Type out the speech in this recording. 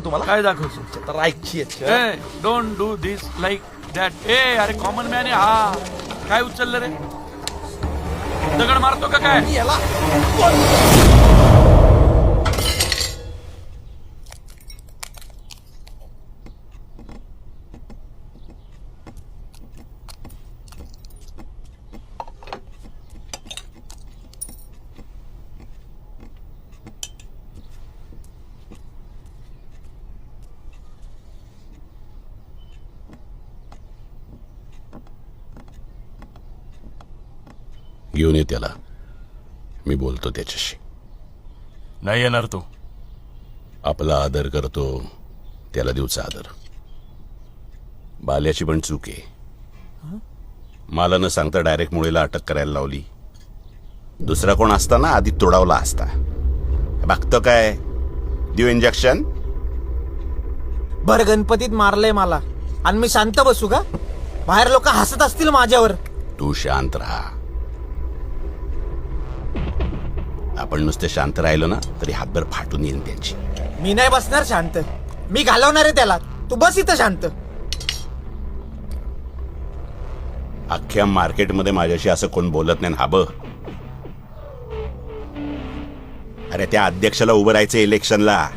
तुम्हाला काय दाखवतो तर ऐकची आहे. Don't do this like that. अरे कॉमन मॅन आहे हा. काय उचललं रे? दगड मारतो का काय? याला घेऊन ये त्याला. मी बोलतो त्याच्याशी. नाही येणार तो. आपला आदर करतो त्याला देऊचा आदर. बाल्याची पण चूक आहे. मला न सांगता डायरेक्ट मुळेला अटक करायला लावली. दुसरा कोण असता ना आधी तोडावला असता. बघतो काय देऊ इंजेक्शन. भर गणपतीत मारलंय मला आणि मी शांत बसू का? बाहेर लोक हसत असतील माझ्यावर. तू शांत राहा. आपण नुसते शांत राहिलो ना तरी हातभर फाटून येईल त्यांची. मी नाही बसणार शांत. मी घालवणार आहे त्याला. तू बस इथं शांत. अख्ख्या मार्केटमध्ये माझ्याशी असं कोण बोलत नाही. हाब अरे त्या अध्यक्षाला उभं राहायचं इलेक्शनला.